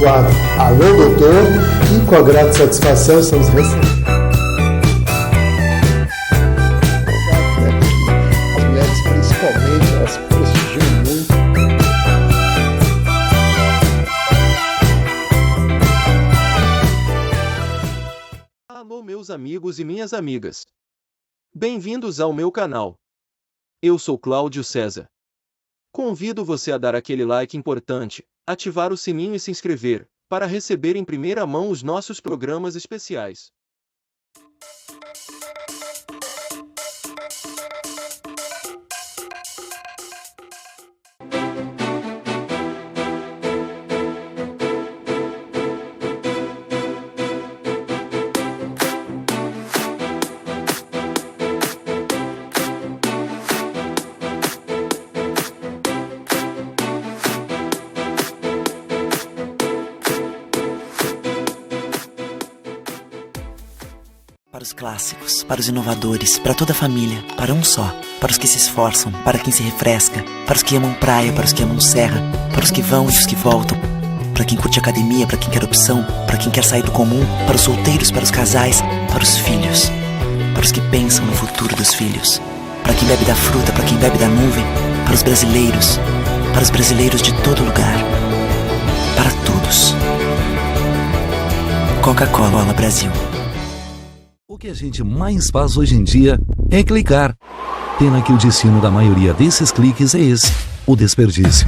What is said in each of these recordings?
Quadro Alô Doutor, e com a grata satisfação estamos recebendo as mulheres, principalmente, elas prestigiam muito. Alô meus amigos e minhas amigas, bem-vindos ao meu canal. Eu sou Cláudio César. Convido você a dar aquele like importante, ativar o sininho e se inscrever, para receber em primeira mão os nossos programas especiais. Para os clássicos, para os inovadores, para toda a família, para um só, para os que se esforçam, para quem se refresca, para os que amam praia, para os que amam serra, para os que vão e os que voltam, para quem curte academia, para quem quer opção, para quem quer sair do comum, para os solteiros, para os casais, para os filhos, para os que pensam no futuro dos filhos, para quem bebe da fruta, para quem bebe da nuvem, para os brasileiros de todo lugar, para todos. Coca-Cola Brasil. O que a gente mais faz hoje em dia é clicar. Pena que o destino da maioria desses cliques é esse, o desperdício.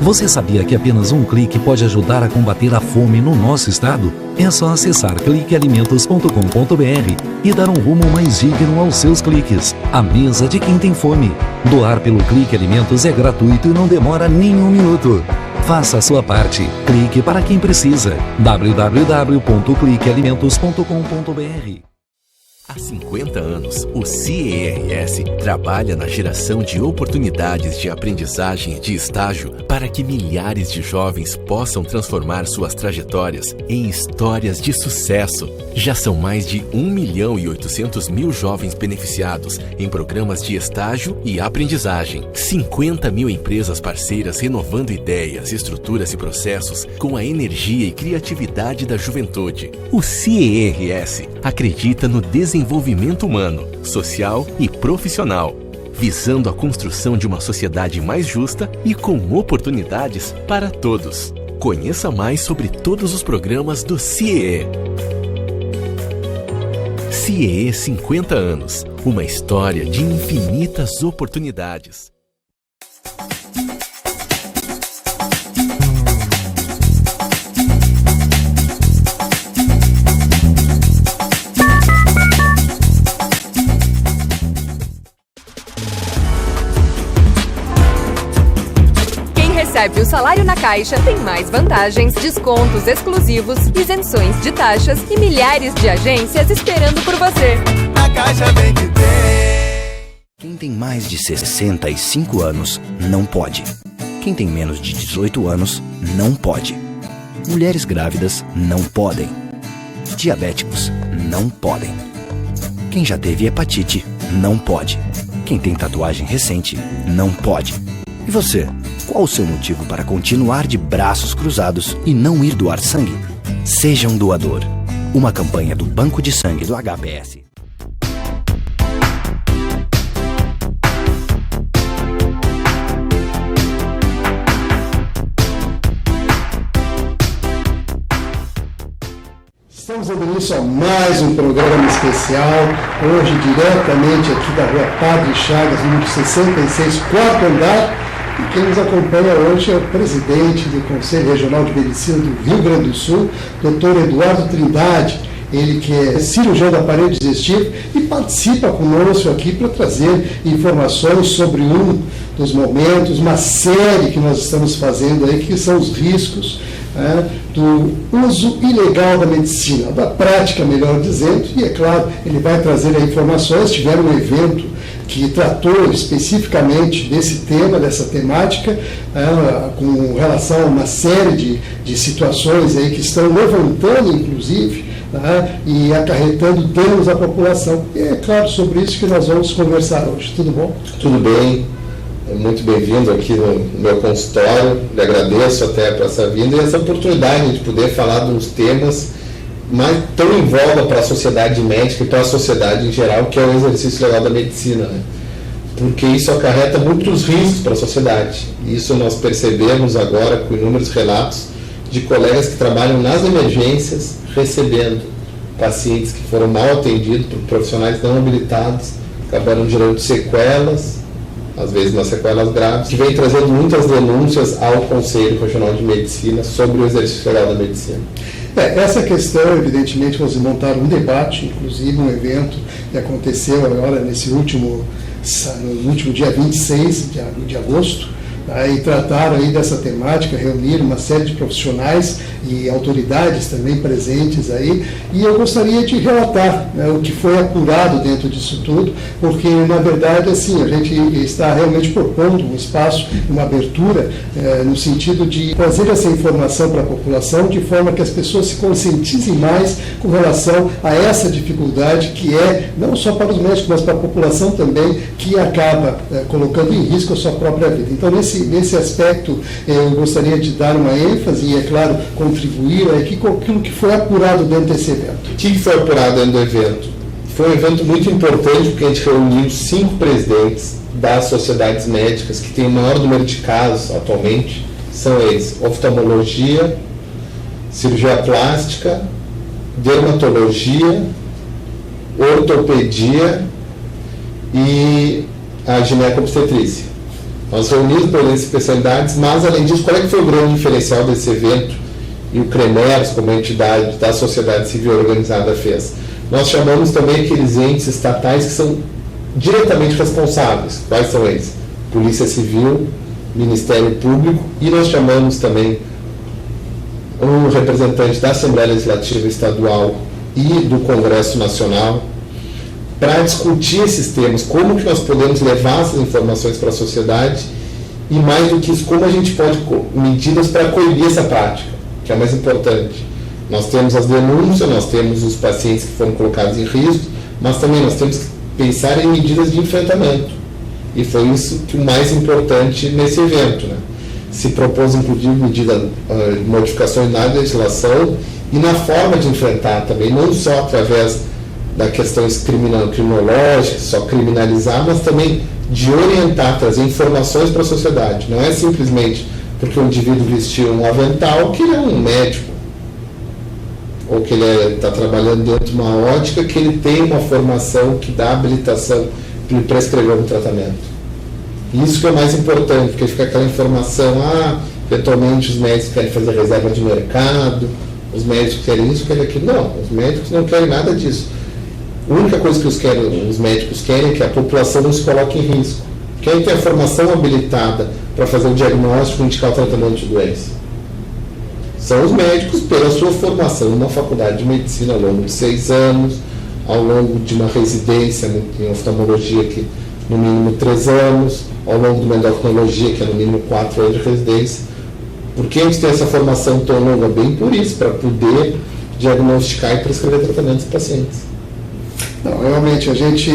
Você sabia que apenas um clique pode ajudar a combater a fome no nosso estado? É só acessar cliquealimentos.com.br e dar um rumo mais digno aos seus cliques. A mesa de quem tem fome. Doar pelo Clique Alimentos é gratuito e não demora nem um minuto. Faça a sua parte. Clique para quem precisa. www.cliquealimentos.com.br. Há 50 anos, o CIERS trabalha na geração de oportunidades de aprendizagem e de estágio para que milhares de jovens possam transformar suas trajetórias em histórias de sucesso. Já são mais de 1.800.000 jovens beneficiados em programas de estágio e aprendizagem. 50 mil empresas parceiras renovando ideias, estruturas e processos com a energia e criatividade da juventude. O CIERS acredita no desenvolvimento humano, social e profissional, visando a construção de uma sociedade mais justa e com oportunidades para todos. Conheça mais sobre todos os programas do CIEE. CIEE 50 anos, uma história de infinitas oportunidades. Recebe o salário na Caixa, tem mais vantagens, descontos exclusivos, isenções de taxas e milhares de agências esperando por você. Na Caixa vem que tem. Quem tem mais de 65 anos não pode. Quem tem menos de 18 anos não pode. Mulheres grávidas não podem. Diabéticos não podem. Quem já teve hepatite não pode. Quem tem tatuagem recente não pode. E você? Qual o seu motivo para continuar de braços cruzados e não ir doar sangue? Seja um doador. Uma campanha do Banco de Sangue do HPS. Estamos dando início a mais um programa especial, hoje diretamente aqui da Rua Padre Chagas, número 66, quarto andar. E quem nos acompanha hoje é o presidente do Conselho Regional de Medicina do Rio Grande do Sul, Dr. Eduardo Trindade. ele que é cirurgião da parede digestiva e participa conosco aqui para trazer informações sobre um dos momentos, uma série que nós estamos fazendo aí, que são os riscos do uso ilegal da medicina, da prática, melhor dizendo, e é claro, ele vai trazer informações. Tiveram um evento que tratou especificamente desse tema, dessa temática, com relação a uma série de situações aí que estão levantando, inclusive, e acarretando danos à população. E é claro, sobre isso que nós vamos conversar hoje. Tudo bom? Tudo bem. Muito bem-vindo aqui no meu consultório. Lhe agradeço até por essa vinda e essa oportunidade de poder falar dos temas mais tão em voga para a sociedade médica e para a sociedade em geral, que é o exercício legal da medicina, né? Porque isso acarreta muitos riscos para a sociedade. Isso nós percebemos agora com inúmeros relatos de colegas que trabalham nas emergências recebendo pacientes que foram mal atendidos por profissionais não habilitados, acabaram gerando sequelas, às vezes umas sequelas graves, que vem trazendo muitas denúncias ao Conselho Regional de Medicina sobre o exercício legal da medicina. Essa questão, evidentemente, nós montaram um debate, inclusive um evento que aconteceu agora no último dia 26 de agosto, e trataram aí dessa temática, reuniram uma série de profissionais e autoridades também presentes aí, e eu gostaria de relatar o que foi apurado dentro disso tudo, porque na verdade assim, a gente está realmente propondo um espaço, uma abertura no sentido de trazer essa informação para a população, de forma que as pessoas se conscientizem mais com relação a essa dificuldade que é, não só para os médicos, mas para a população também, que acaba colocando em risco a sua própria vida. Então, nesse aspecto, eu gostaria de dar uma ênfase e, é claro, contribuir aqui com aquilo que foi apurado dentro desse evento. O que foi apurado dentro do evento? Foi um evento muito importante, porque a gente reuniu 5 presidentes das sociedades médicas que têm o maior número de casos atualmente. São eles: oftalmologia, cirurgia plástica, dermatologia, ortopedia e a gineco-obstetrícia. Nós reunimos por essas especialidades, mas além disso, qual é que foi o grande diferencial desse evento? E o CREMERS, como entidade da sociedade civil organizada, fez. Nós chamamos também aqueles entes estatais que são diretamente responsáveis. Quais são eles? Polícia Civil, Ministério Público, e nós chamamos também um representante da Assembleia Legislativa Estadual e do Congresso Nacional, para discutir esses temas, como que nós podemos levar essas informações para a sociedade e, mais do que isso, como a gente pode medidas para coibir essa prática, que é mais importante. Nós temos as denúncias, nós temos os pacientes que foram colocados em risco, mas também nós temos que pensar em medidas de enfrentamento. E foi isso que o mais importante nesse evento, né? Se propôs, inclusive, medidas de modificações na legislação e na forma de enfrentar também, não só através da questão criminológica, só criminalizar, mas também de orientar, trazer informações para a sociedade. Não é simplesmente porque o indivíduo vestiu um avental que ele é um médico, ou que ele está trabalhando dentro de uma ótica, que ele tem uma formação que dá habilitação para prescrever um tratamento. Isso que é mais importante, porque fica aquela informação, eventualmente os médicos querem fazer reserva de mercado, os médicos querem isso, querem aquilo. Não, os médicos não querem nada disso. A única coisa que os médicos querem é que a população não se coloque em risco. Quem tem a formação habilitada para fazer o diagnóstico e indicar o tratamento de doença são os médicos, pela sua formação numa faculdade de medicina ao longo de 6 anos, ao longo de uma residência em oftalmologia, que no mínimo 3 anos, ao longo de uma endocrinologia, que é no mínimo 4 anos de residência. Por que a gente tem essa formação tão longa? Bem por isso, para poder diagnosticar e prescrever tratamentos para pacientes. Não, realmente a gente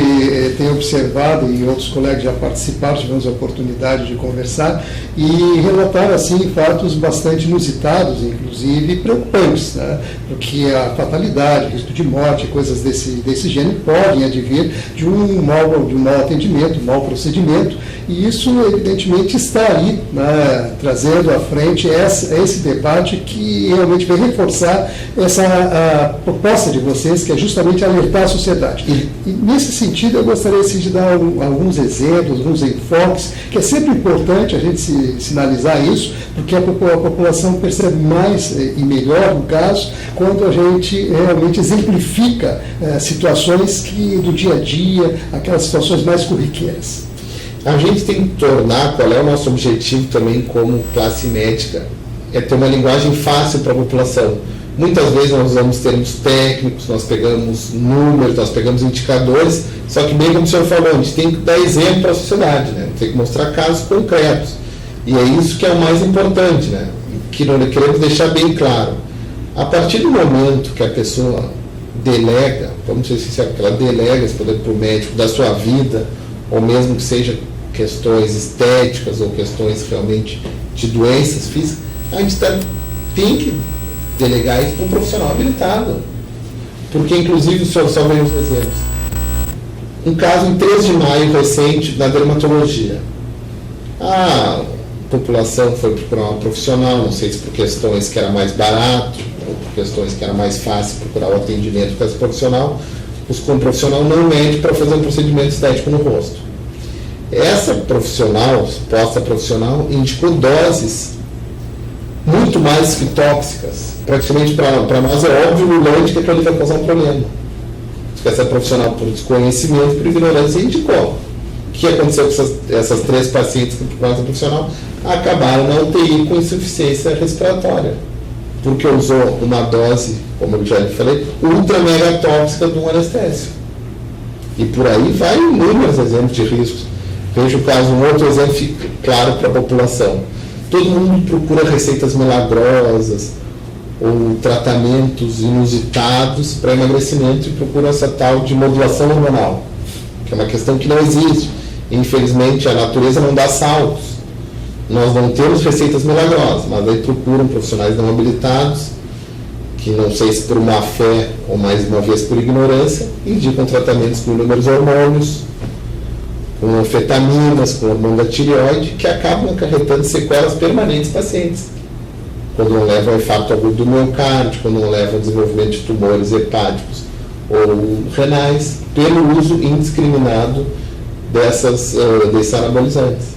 tem observado, e outros colegas já participaram, tivemos a oportunidade de conversar e relatar assim fatos bastante inusitados, inclusive preocupantes, né? Porque a fatalidade, risco de morte, coisas desse gênero podem advir de um mau atendimento, um mau procedimento, e isso evidentemente está aí, né, trazendo à frente esse debate que realmente vai reforçar essa proposta de vocês, que é justamente alertar a sociedade. sociedade. E nesse sentido, eu gostaria assim, de dar alguns exemplos, alguns enfoques, que é sempre importante a gente sinalizar isso, porque a população percebe mais e melhor, no caso, quando a gente realmente exemplifica situações do dia a dia, aquelas situações mais corriqueiras. A gente tem que tornar, qual é o nosso objetivo também como classe médica, é ter uma linguagem fácil para a população. Muitas vezes nós usamos termos técnicos, nós pegamos números, nós pegamos indicadores, só que bem como o senhor falou, a gente tem que dar exemplo para a sociedade, né? Tem que mostrar casos concretos. E é isso que é o mais importante, né? Que nós queremos deixar bem claro. A partir do momento que a pessoa delega, vamos ser sinceros, que ela delega esse poder para o médico da sua vida, ou mesmo que seja questões estéticas ou questões realmente de doenças físicas, a gente tem que delegar isso para um profissional habilitado. Porque, inclusive, o senhor só veio os exemplos. Um caso em 3 de maio recente na dermatologia. A população foi procurar um profissional, não sei se por questões que era mais barato, ou por questões que era mais fácil procurar o atendimento com esse profissional, buscou um profissional não médico para fazer um procedimento estético no rosto. Essa profissional, suposta profissional, indicou doses muito mais que tóxicas. Praticamente para nós é óbvio que aquilo ali vai causar um problema. Essa profissional, por desconhecimento, por ignorância, indicou. O que aconteceu com essas 3 pacientes que procuraram essa profissional? Acabaram na UTI com insuficiência respiratória, porque usou uma dose, como eu já lhe falei, ultra mega tóxica de um anestésico. E por aí vai inúmeros exemplos de riscos. Veja o caso, um outro exemplo fica claro para a população. Todo mundo procura receitas milagrosas ou tratamentos inusitados para emagrecimento e procura essa tal de modulação hormonal, que é uma questão que não existe. Infelizmente, a natureza não dá saltos. Nós não temos receitas milagrosas, mas aí procuram profissionais não habilitados, que não sei se por má fé ou mais uma vez por ignorância, indicam tratamentos com inúmeros hormônios, com anfetaminas, com hormônio da tireoide, que acabam acarretando sequelas permanentes em pacientes. Quando não levam ao infarto agudo do miocárdio, quando não levam ao desenvolvimento de tumores hepáticos ou renais, pelo uso indiscriminado desses anabolizantes.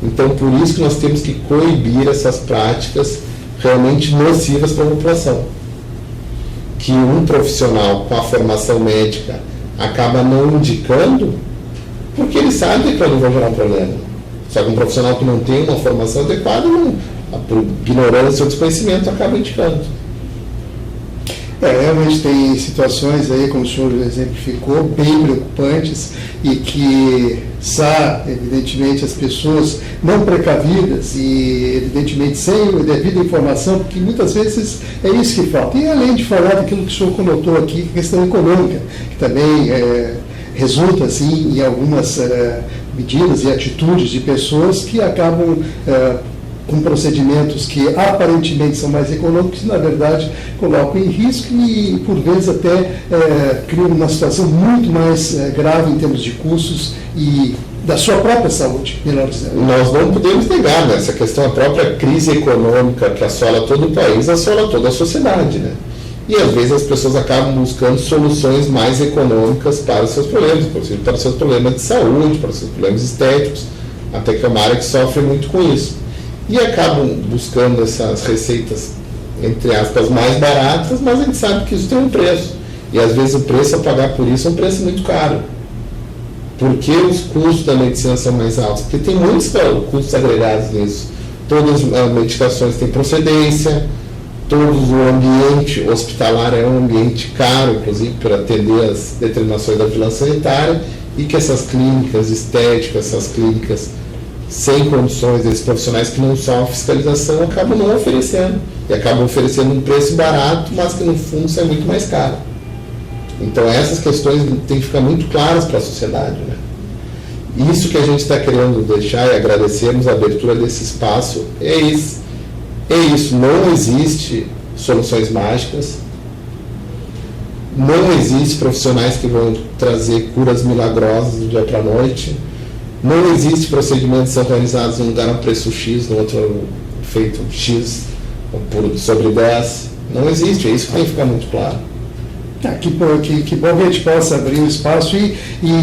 Então, por isso que nós temos que coibir essas práticas realmente nocivas para a população. Que um profissional com a formação médica acaba não indicando, porque ele sabe que ele vai gerar um problema. Só que um profissional que não tem uma formação adequada, por ignorância ou desconhecimento, acaba indicando. Realmente tem situações aí, como o senhor exemplificou, bem preocupantes e que evidentemente, as pessoas não precavidas e, evidentemente, sem a devida informação, porque muitas vezes é isso que falta. E além de falar daquilo que o senhor conotou aqui, questão econômica, que também resulta, assim, em algumas medidas e atitudes de pessoas que acabam com procedimentos que aparentemente são mais econômicos e, na verdade, colocam em risco e, por vezes, até criam uma situação muito mais grave em termos de custos e da sua própria saúde, melhor dizendo. Nós não podemos negar, né? Essa questão, a própria crise econômica que assola todo o país, assola toda a sociedade, né? E, às vezes, as pessoas acabam buscando soluções mais econômicas para os seus problemas, inclusive para os seus problemas de saúde, para os seus problemas estéticos, até que é uma área que sofre muito com isso. E acabam buscando essas receitas, entre aspas, mais baratas, mas a gente sabe que isso tem um preço. E às vezes o preço a pagar por isso é um preço muito caro. Por que os custos da medicina são mais altos? Porque tem muitos custos agregados nisso. Todas as medicações têm procedência, todo o ambiente hospitalar é um ambiente caro, inclusive, para atender as determinações da vigilância sanitária, e que essas clínicas estéticas, essas clínicas sem condições, esses profissionais que não são a fiscalização, acabam não oferecendo. E acabam oferecendo um preço barato, mas que no fundo sai muito mais caro. Então essas questões têm que ficar muito claras para a sociedade, né? Isso que a gente está querendo deixar e agradecermos a abertura desse espaço é isso. Não existe soluções mágicas, não existe profissionais que vão trazer curas milagrosas do dia para a noite. Não existe procedimentos que são realizados em um lugar a preço X, no outro feito X sobre 10. Não existe, é isso que tem que ficar muito claro. Que bom que a gente possa abrir o espaço e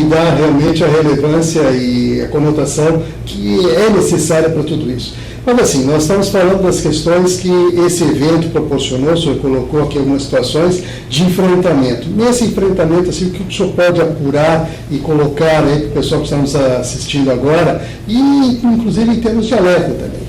dar realmente a relevância e a conotação que é necessária para tudo isso. Mas assim, nós estamos falando das questões que esse evento proporcionou, o senhor colocou aqui algumas situações de enfrentamento. Nesse enfrentamento, assim, o que o senhor pode apurar e colocar aí para o pessoal que está nos assistindo agora, e inclusive em termos de alerta também?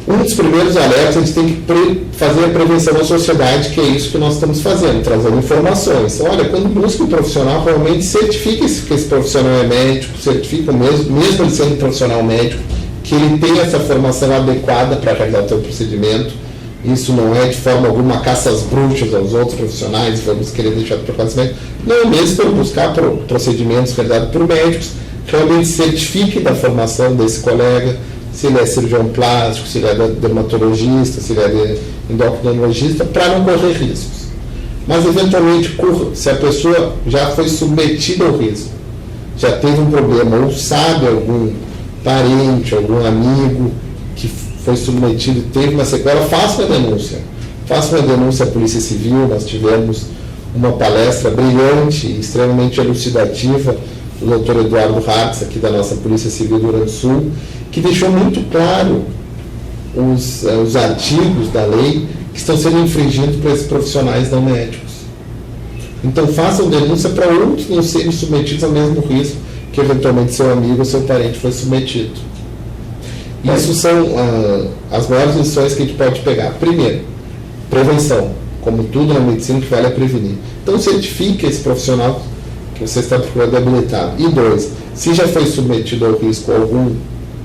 Um dos primeiros alertas, a gente tem que fazer a prevenção da sociedade, que é isso que nós estamos fazendo, trazendo informações. Então, olha, quando busca um profissional, realmente certifique que esse profissional é médico, certifica mesmo ele sendo um profissional médico, que ele tem essa formação adequada para realizar o seu procedimento. Isso não é de forma alguma caça às bruxas aos outros profissionais, vamos querer deixar de preconceito. Não, mesmo para buscar procedimentos realizados por médicos, realmente certifique da formação desse colega, se ele é cirurgião plástico, se ele é dermatologista, se ele é endocrinologista, para não correr riscos. Mas, eventualmente, se a pessoa já foi submetida ao risco, já teve um problema, ou sabe algum parente, algum amigo que foi submetido e teve uma sequela, faça uma denúncia. Faça uma denúncia à Polícia Civil. Nós tivemos uma palestra brilhante e extremamente elucidativa do Dr. Eduardo Hartz, aqui da nossa Polícia Civil do Rio Grande do Sul, que deixou muito claro os artigos da lei que estão sendo infringidos por esses profissionais não médicos. Então façam denúncia para outros não serem submetidos ao mesmo risco que eventualmente seu amigo ou seu parente foi submetido. Isso são as maiores lições que a gente pode pegar. Primeiro, prevenção. Como tudo na medicina, que vale a prevenir. Então certifique esse profissional que você está procurando habilitado. E 2, se já foi submetido ao risco algum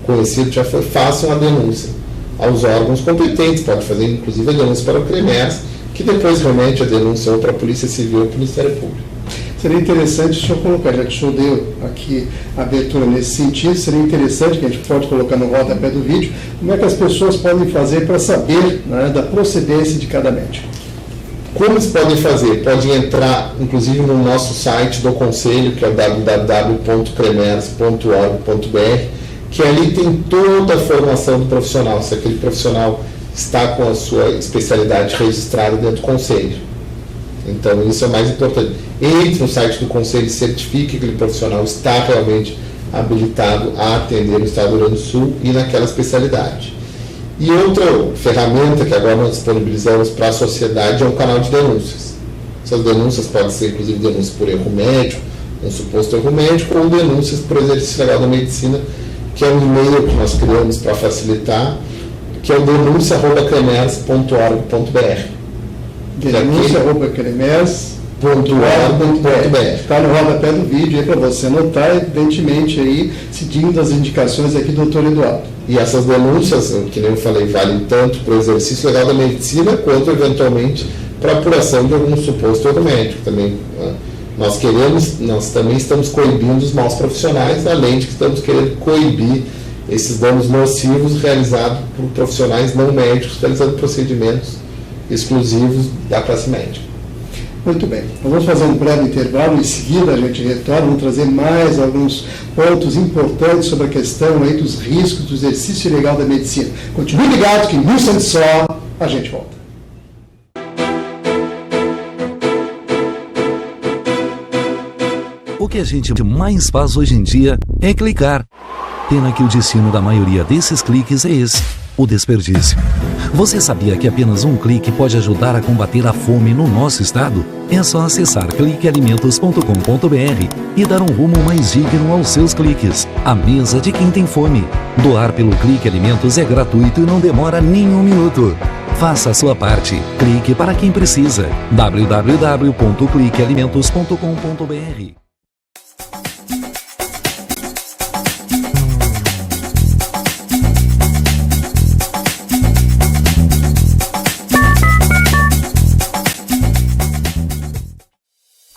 conhecido, façam a denúncia aos órgãos competentes. Pode fazer inclusive a denúncia para o CREMERS, que depois remete a denúncia ou para a Polícia Civil ou para o Ministério Público. Seria interessante o senhor colocar, já que o senhor deu aqui a abertura nesse sentido, seria interessante que a gente pode colocar no rodapé do vídeo, como é que as pessoas podem fazer para saber, né, da procedência de cada médico. Como eles podem fazer? Podem entrar, inclusive, no nosso site do Conselho, que é o www.cremers.org.br, que ali tem toda a formação do profissional, se aquele profissional está com a sua especialidade registrada dentro do Conselho. Então, isso é mais importante. Entre no site do Conselho e certifique que aquele profissional está realmente habilitado a atender no Estado do Rio Grande do Sul e naquela especialidade. E outra ferramenta que agora nós disponibilizamos para a sociedade é um canal de denúncias. Essas denúncias podem ser, inclusive, denúncias por erro médico, um suposto erro médico, ou denúncias por exercício legal da medicina, que é um e-mail que nós criamos para facilitar, que é o denuncia@cremers.org.br. Denúncia@cremers.org.br. Está no rodapé do vídeo aí para você anotar, evidentemente aí, seguindo as indicações aqui do Dr. Eduardo. E essas denúncias, que nem eu falei, valem tanto para o exercício legal da medicina, quanto eventualmente para a apuração de algum suposto erro médico também. Nós também estamos coibindo os maus profissionais, além de que estamos querendo coibir esses danos nocivos realizados por profissionais não médicos, realizando procedimentos exclusivos da classe médica. Muito bem, nós vamos fazer um breve intervalo, em seguida a gente retorna, vamos trazer mais alguns pontos importantes sobre a questão aí dos riscos do exercício ilegal da medicina. Continue ligado que em um instante só a gente volta. O que a gente mais faz hoje em dia é clicar. Pena que o destino da maioria desses cliques é esse, o desperdício. Você sabia que apenas um clique pode ajudar a combater a fome no nosso estado? É só acessar cliquealimentos.com.br e dar um rumo mais digno aos seus cliques. A mesa de quem tem fome. Doar pelo Clique Alimentos é gratuito e não demora nem um minuto. Faça a sua parte. Clique para quem precisa. www.cliquealimentos.com.br.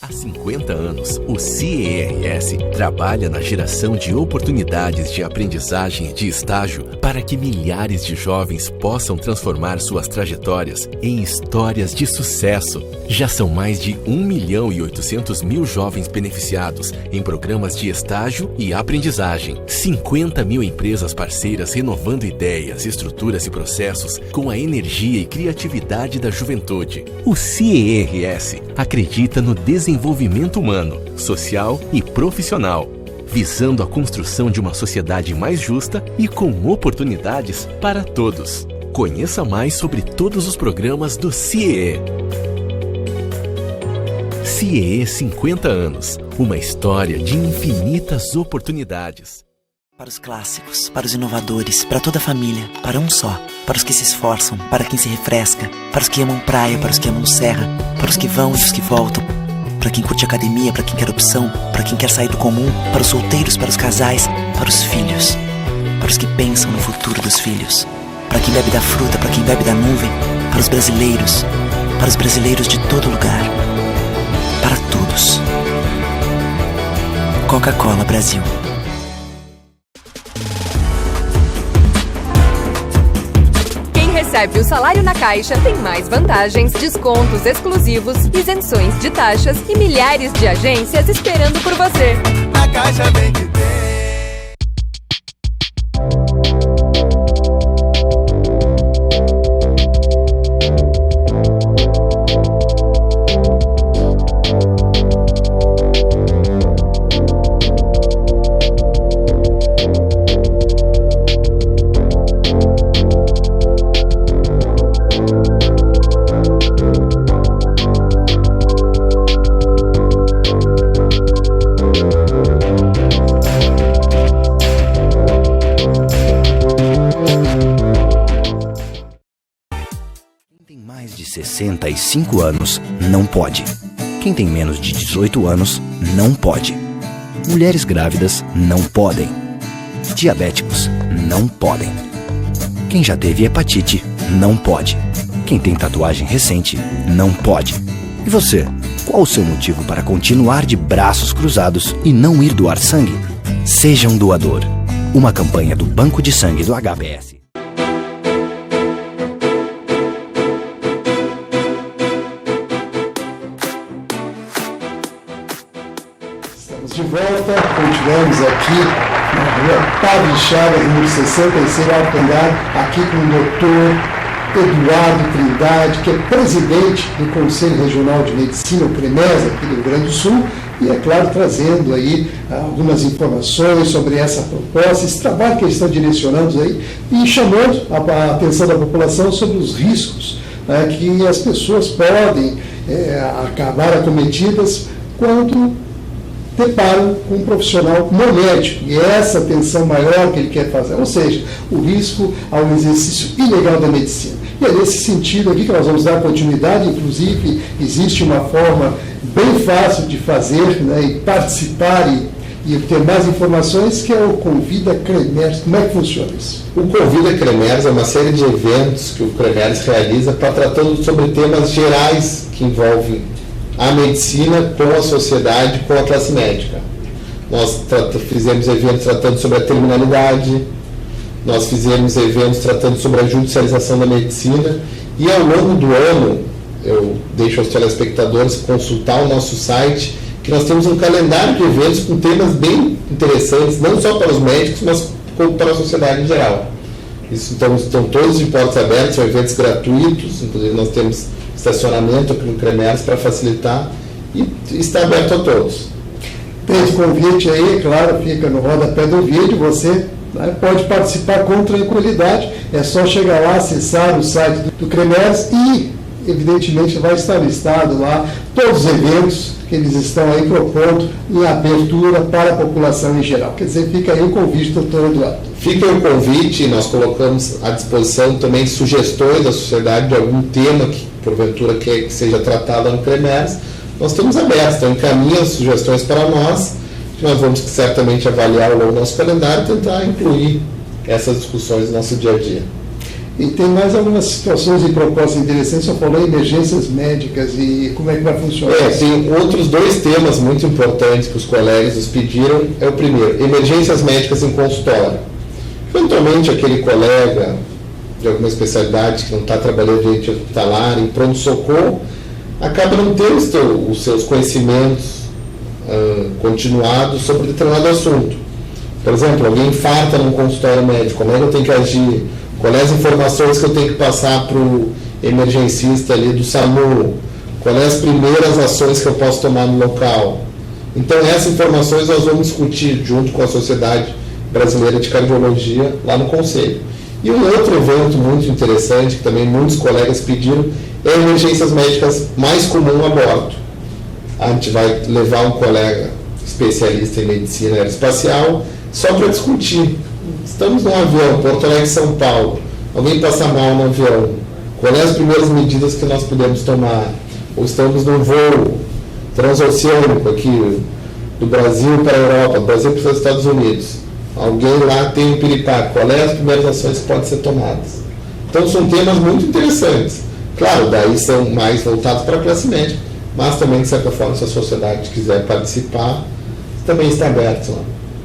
Há 50 anos, o CERS trabalha na geração de oportunidades de aprendizagem e de estágio para que milhares de jovens possam transformar suas trajetórias em histórias de sucesso. Já são mais de 1.800.000 jovens beneficiados em programas de estágio e aprendizagem. 50 mil empresas parceiras renovando ideias, estruturas e processos com a energia e criatividade da juventude. O CERS acredita no desenvolvimento humano, social e profissional, visando a construção de uma sociedade mais justa e com oportunidades para todos. Conheça mais sobre todos os programas do CIEE. CIEE 50 anos, uma história de infinitas oportunidades. Para os clássicos, para os inovadores, para toda a família, para um só. Para os que se esforçam, para quem se refresca, para os que amam praia, para os que amam serra, para os que vão e os que voltam, para quem curte academia, para quem quer opção, para quem quer sair do comum, para os solteiros, para os casais, para os filhos, para os que pensam no futuro dos filhos, para quem bebe da fruta, para quem bebe da nuvem, para os brasileiros de todo lugar, para todos. Coca-Cola Brasil. Recebe o salário na Caixa tem mais vantagens, descontos exclusivos, isenções de taxas e milhares de agências esperando por você. Na Caixa vem que tem. Mais de 65 anos não pode. Quem tem menos de 18 anos não pode. Mulheres grávidas não podem. Diabéticos não podem. Quem já teve hepatite não pode. Quem tem tatuagem recente não pode. E você, qual o seu motivo para continuar de braços cruzados e não ir doar sangue? Seja um doador. Uma campanha do Banco de Sangue do HBS. De volta, continuamos aqui na rua Padre Chagas, número 66, Alcandar, aqui com o doutor Eduardo Trindade, que é presidente do Conselho Regional de Medicina, o CREMES, aqui do Rio Grande do Sul, e, é claro, trazendo aí algumas informações sobre essa proposta, esse trabalho que eles estão direcionando aí, e chamando a atenção da população sobre os riscos que as pessoas podem acabar acometidas quando deparam com um profissional não médico, e é essa atenção maior que ele quer fazer, ou seja, o risco ao exercício ilegal da medicina. E é nesse sentido aqui que nós vamos dar continuidade, inclusive existe uma forma bem fácil de fazer, e participar e ter mais informações, que é o Convida CREMERS. Como é que funciona isso? O Convida CREMERS é uma série de eventos que o CREMERS realiza para tratando sobre temas gerais que envolvem a medicina com a sociedade, com a classe médica. Nós fizemos eventos tratando sobre a terminalidade, nós fizemos eventos tratando sobre a judicialização da medicina, e ao longo do ano, eu deixo aos telespectadores consultar o nosso site, que nós temos um calendário de eventos com temas bem interessantes, não só para os médicos, mas como para a sociedade em geral. Então, estão todos de portas abertas, são eventos gratuitos, inclusive nós temos estacionamento aqui no CREMERS para facilitar, e está aberto a todos. Tem esse convite aí, claro, fica no rodapé do vídeo, você pode participar com tranquilidade, é só chegar lá, acessar o site do CREMERS e, evidentemente, vai estar listado lá todos os eventos que eles estão aí propondo em abertura para a população em geral. Quer dizer, fica aí o convite, doutor Eduardo. Fica o convite, nós colocamos à disposição também sugestões da sociedade de algum tema que, porventura, que seja tratado no CREMERS. Nós estamos abertos, então encaminha as sugestões para nós, que nós vamos certamente avaliar ao longo do nosso calendário e tentar incluir essas discussões no nosso dia a dia. E tem mais algumas situações e propostas interessantes, só falou em emergências médicas e como é que vai funcionar? Tem outros dois temas muito importantes que os colegas nos pediram. É o primeiro, emergências médicas em consultório. Eventualmente aquele colega de alguma especialidade que não está trabalhando direito hospitalar, em pronto-socorro, acaba não tendo os seus conhecimentos continuados sobre determinado assunto. Por exemplo, alguém infarta num consultório médico, como é que eu tenho que agir? Quais as informações que eu tenho que passar para o emergencista ali do SAMU? Quais são as primeiras ações que eu posso tomar no local? Então, essas informações nós vamos discutir junto com a Sociedade Brasileira de Cardiologia lá no Conselho. E um outro evento muito interessante, que também muitos colegas pediram, é emergências médicas mais comum a bordo. A gente vai levar um colega especialista em medicina aeroespacial só para discutir. Estamos num avião, Porto Alegre, São Paulo, alguém passa mal no avião, quais são as primeiras medidas que nós podemos tomar? Ou estamos num voo transoceânico aqui, do Brasil para a Europa, do Brasil para os Estados Unidos. Alguém lá tem um piripaque, quais são as primeiras ações que podem ser tomadas? Então são temas muito interessantes. Claro, daí são mais voltados para a classe médica, mas também, de certa forma, se a sociedade quiser participar, também está aberto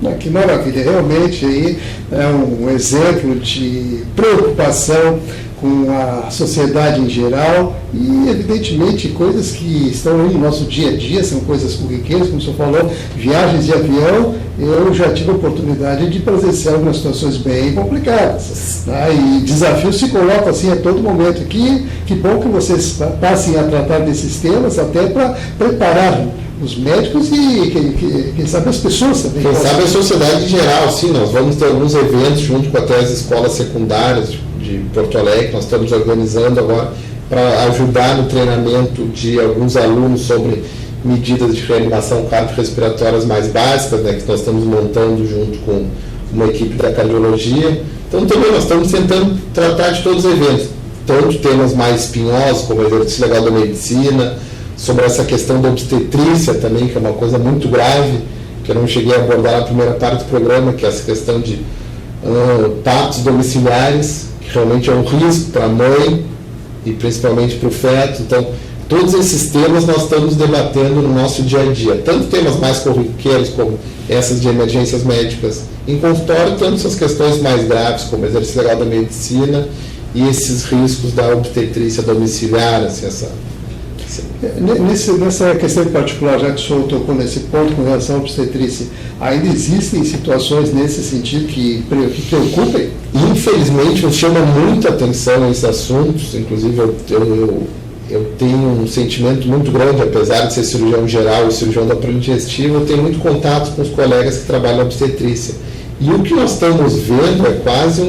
lá. Que maravilha, realmente aí é um exemplo de preocupação com a sociedade em geral e, evidentemente, coisas que estão aí no nosso dia a dia, são coisas corriqueiras, como o senhor falou, viagens de avião. Eu já tive a oportunidade de presenciar algumas situações bem complicadas, né? E desafios se colocam assim a todo momento. Que bom que vocês passem a tratar desses temas até para preparar os médicos e quem sabe as pessoas também. Quem sabe a sociedade em geral, sim. Nós vamos ter alguns eventos junto com até as escolas secundárias de Porto Alegre, nós estamos organizando agora para ajudar no treinamento de alguns alunos sobre medidas de reanimação cardiorrespiratórias mais básicas, né, que nós estamos montando junto com uma equipe da cardiologia. Então também nós estamos tentando tratar de todos os eventos, tanto temas mais espinhosos, como o exercício legal da medicina, sobre essa questão da obstetrícia também, que é uma coisa muito grave, que eu não cheguei a abordar na primeira parte do programa, que é essa questão de partos domiciliares, que realmente é um risco para a mãe e principalmente para o feto. Então, todos esses temas nós estamos debatendo no nosso dia a dia, tanto temas mais corriqueiros como essas de emergências médicas em consultório, tanto essas questões mais graves como o exercício legal da medicina e esses riscos da obstetrícia domiciliar, assim, Nessa questão em particular, já que o senhor tocou nesse ponto com relação à obstetrícia, ainda existem situações nesse sentido que preocupem? Infelizmente, nos chama muita atenção esses assuntos. Inclusive, eu tenho um sentimento muito grande, apesar de ser cirurgião geral e cirurgião do aparelho digestivo, eu tenho muito contato com os colegas que trabalham na obstetrícia. E o que nós estamos vendo é quase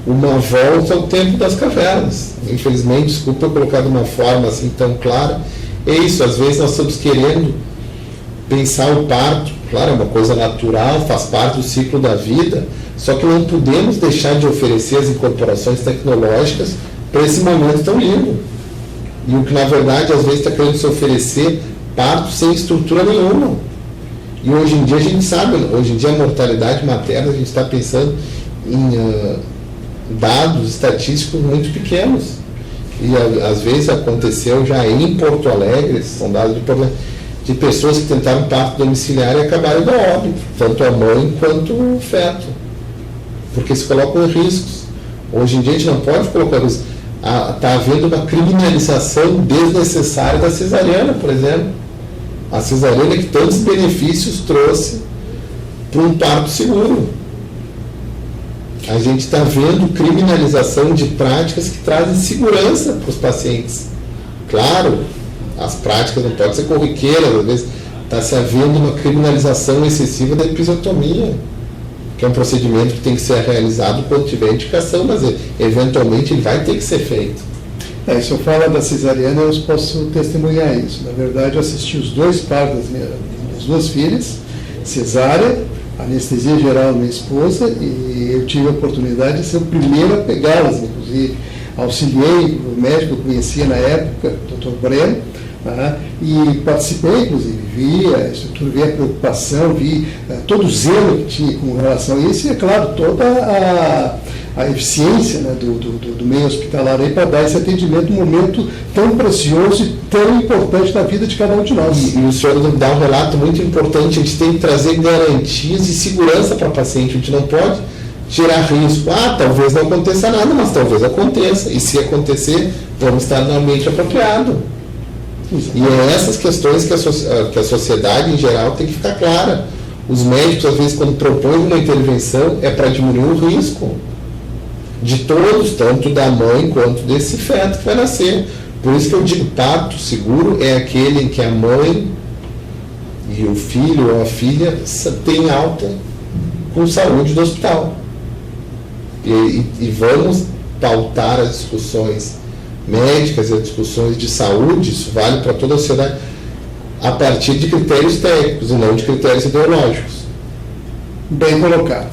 uma volta ao tempo das cavernas. Infelizmente, desculpa eu colocar de uma forma assim tão clara, é isso, às vezes nós estamos querendo pensar o parto, claro, é uma coisa natural, faz parte do ciclo da vida, só que não podemos deixar de oferecer as incorporações tecnológicas para esse momento tão lindo. E o que na verdade às vezes está querendo se oferecer parto sem estrutura nenhuma. E hoje em dia a gente sabe, hoje em dia a mortalidade materna, a gente está pensando em dados estatísticos muito pequenos. E às vezes aconteceu já em Porto Alegre, são dados de Porto Alegre, de pessoas que tentaram parto domiciliar e acabaram do óbito, tanto a mãe quanto o feto, porque se colocam em riscos. Hoje em dia a gente não pode colocar riscos. Está havendo uma criminalização desnecessária da cesariana, por exemplo. A cesariana que tantos benefícios trouxe para um parto seguro. A gente está vendo criminalização de práticas que trazem segurança para os pacientes. Claro, as práticas não podem ser corriqueiras, às vezes está se havendo uma criminalização excessiva da episiotomia, que é um procedimento que tem que ser realizado quando tiver indicação, mas eventualmente ele vai ter que ser feito. Se eu falo da cesariana, eu posso testemunhar isso. Na verdade, eu assisti os dois partos das minhas duas filhas, cesárea, anestesia geral da minha esposa, e eu tive a oportunidade de ser o primeiro a pegá-las, inclusive. Auxiliei o médico que eu conhecia na época, o Dr. Breno, e participei, inclusive, vi a estrutura, vi a preocupação, vi todo o zelo que tinha com relação a isso, e, é claro, toda a eficiência, né, do meio hospitalar aí para dar esse atendimento num momento tão precioso e tão importante na vida de cada um de nós. E o senhor dá um relato muito importante, a gente tem que trazer garantias e segurança para o paciente, a gente não pode gerar risco. Talvez não aconteça nada, mas talvez aconteça, e se acontecer, vamos estar no ambiente apropriado. E é essas questões que a sociedade em geral tem que ficar clara. Os médicos, às vezes, quando propõem uma intervenção, é para diminuir o risco de todos, tanto da mãe quanto desse feto que vai nascer. Por isso que eu digo, parto seguro é aquele em que a mãe e o filho ou a filha têm alta com saúde do hospital. E vamos pautar as discussões médicas e as discussões de saúde, isso vale para toda a sociedade, a partir de critérios técnicos e não de critérios ideológicos. Bem colocado.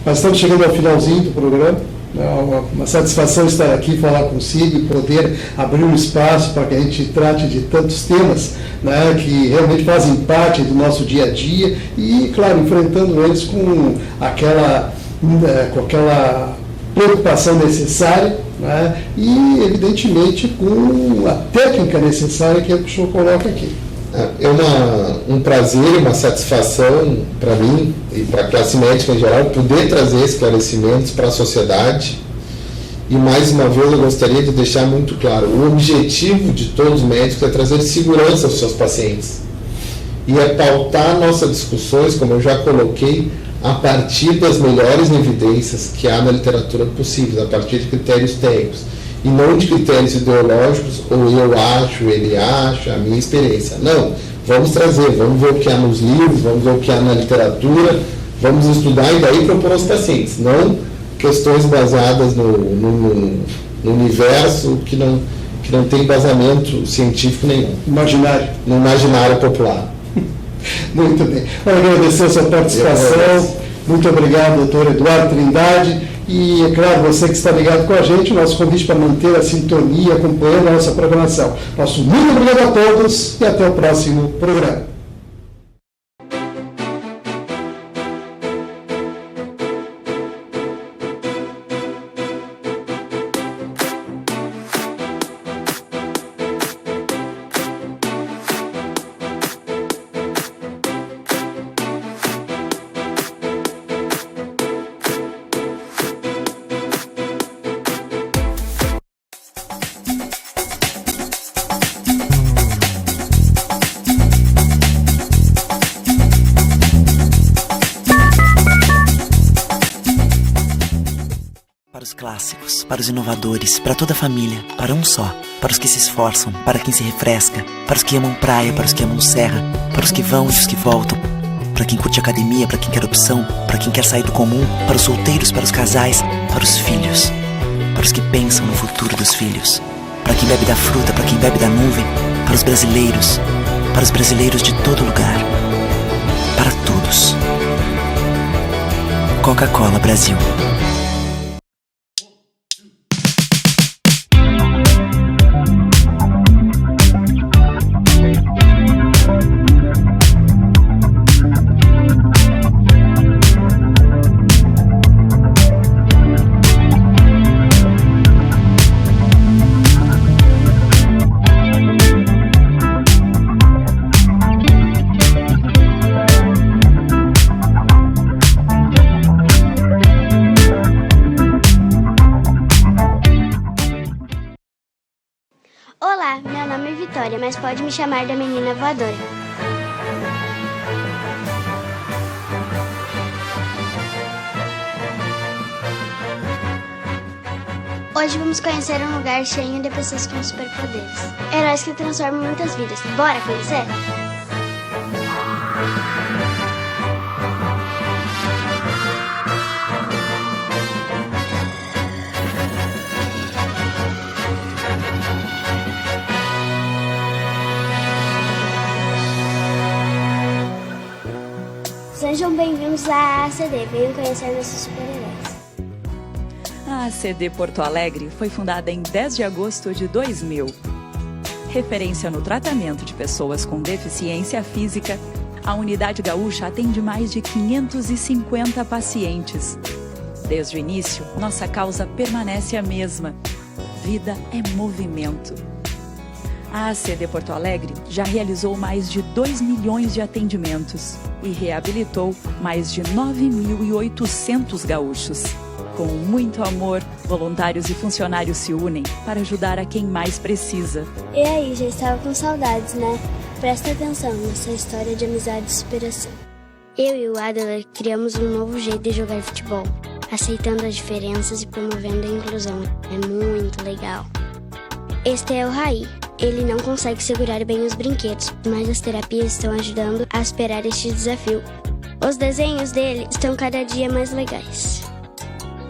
Nós estamos chegando ao finalzinho do programa. É uma satisfação estar aqui, falar consigo e poder abrir um espaço para que a gente trate de tantos temas, né, que realmente fazem parte do nosso dia a dia e, claro, enfrentando eles com aquela preocupação necessária, né, e, evidentemente, com a técnica necessária que o senhor coloca aqui. É um prazer e uma satisfação para mim e para a classe médica em geral poder trazer esclarecimentos para a sociedade. E mais uma vez eu gostaria de deixar muito claro, o objetivo de todos os médicos é trazer segurança aos seus pacientes e é pautar nossas discussões, como eu já coloquei, a partir das melhores evidências que há na literatura possíveis, a partir de critérios técnicos e não de critérios ideológicos, ou eu acho, ele acha, a minha experiência. Não, vamos trazer, vamos ver o que há nos livros, vamos ver o que há na literatura, vamos estudar e daí propor aos pacientes, não questões baseadas no universo que não tem embasamento científico nenhum. No imaginário popular. Muito bem. Eu agradecer a sua participação. Muito obrigado, doutor Eduardo Trindade. E, é claro, você que está ligado com a gente, o nosso convite para manter a sintonia, acompanhando a nossa programação. Nosso muito obrigado a todos e até o próximo programa. Para os clássicos, para os inovadores, para toda a família, para um só, para os que se esforçam, para quem se refresca, para os que amam praia, para os que amam serra, para os que vão e os que voltam, para quem curte academia, para quem quer opção, para quem quer sair do comum, para os solteiros, para os casais, para os filhos, para os que pensam no futuro dos filhos, para quem bebe da fruta, para quem bebe da nuvem, para os brasileiros de todo lugar, para todos. Coca-Cola Brasil. Olá, meu nome é Vitória, mas pode me chamar da menina voadora. Hoje vamos conhecer um lugar cheio de pessoas com superpoderes. Heróis que transformam muitas vidas. Bora conhecer? Sejam bem-vindos à ACD, venham conhecer nossos super-heróis. A ACD Porto Alegre foi fundada em 10 de agosto de 2000. Referência no tratamento de pessoas com deficiência física, a Unidade Gaúcha atende mais de 550 pacientes. Desde o início, nossa causa permanece a mesma. Vida é movimento. A ACD Porto Alegre já realizou mais de 2 milhões de atendimentos e reabilitou mais de 9.800 gaúchos. Com muito amor, voluntários e funcionários se unem para ajudar a quem mais precisa. E aí, já estava com saudades, né? Presta atenção nessa história de amizade e superação. Eu e o Adler criamos um novo jeito de jogar futebol, aceitando as diferenças e promovendo a inclusão. É muito legal. Este é o Raí, Ele não consegue segurar bem os brinquedos, mas as terapias estão ajudando a superar este desafio. Os desenhos dele estão cada dia mais legais.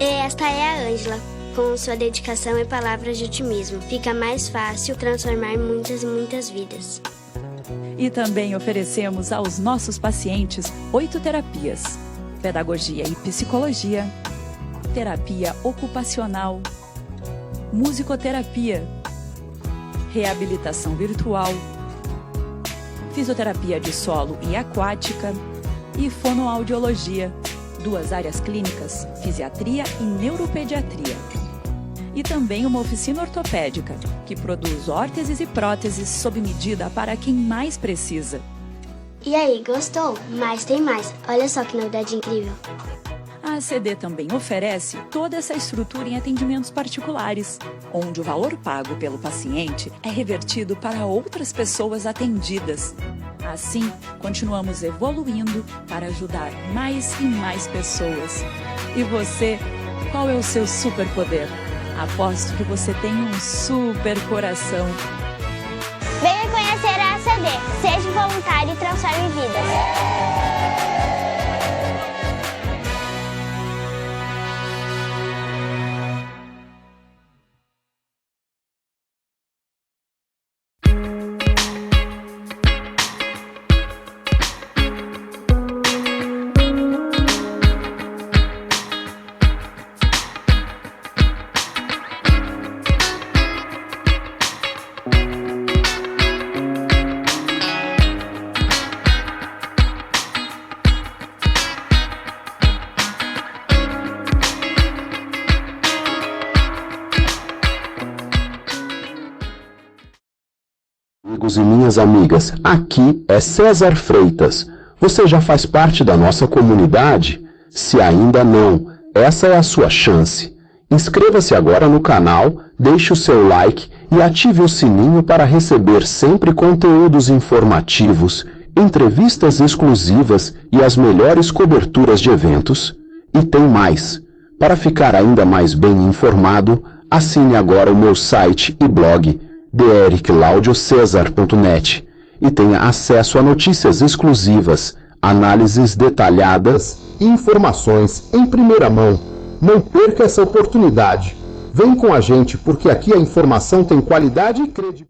E esta é a Ângela. Com sua dedicação e palavras de otimismo, fica mais fácil transformar muitas e muitas vidas. E também oferecemos aos nossos pacientes 8 terapias: pedagogia e psicologia, terapia ocupacional, musicoterapia, reabilitação virtual, fisioterapia de solo e aquática e fonoaudiologia, 2 áreas clínicas, fisiatria e neuropediatria. E também uma oficina ortopédica, que produz órteses e próteses sob medida para quem mais precisa. E aí, gostou? Mas tem mais. Olha só que novidade incrível. A ACD também oferece toda essa estrutura em atendimentos particulares, onde o valor pago pelo paciente é revertido para outras pessoas atendidas. Assim, continuamos evoluindo para ajudar mais e mais pessoas. E você, qual é o seu superpoder? Aposto que você tem um super coração. Venha conhecer a ACD. Seja voluntário e transforme vidas. Amigos e minhas amigas, aqui é César Freitas. Você já faz parte da nossa comunidade? Se ainda não, essa é a sua chance. Inscreva-se agora no canal, deixe o seu like e ative o sininho para receber sempre conteúdos informativos, entrevistas exclusivas e as melhores coberturas de eventos. E tem mais! Para ficar ainda mais bem informado, assine agora o meu site e blog drclaudiocesar.net e tenha acesso a notícias exclusivas, análises detalhadas e informações em primeira mão. Não perca essa oportunidade. Vem com a gente, porque aqui a informação tem qualidade e credibilidade.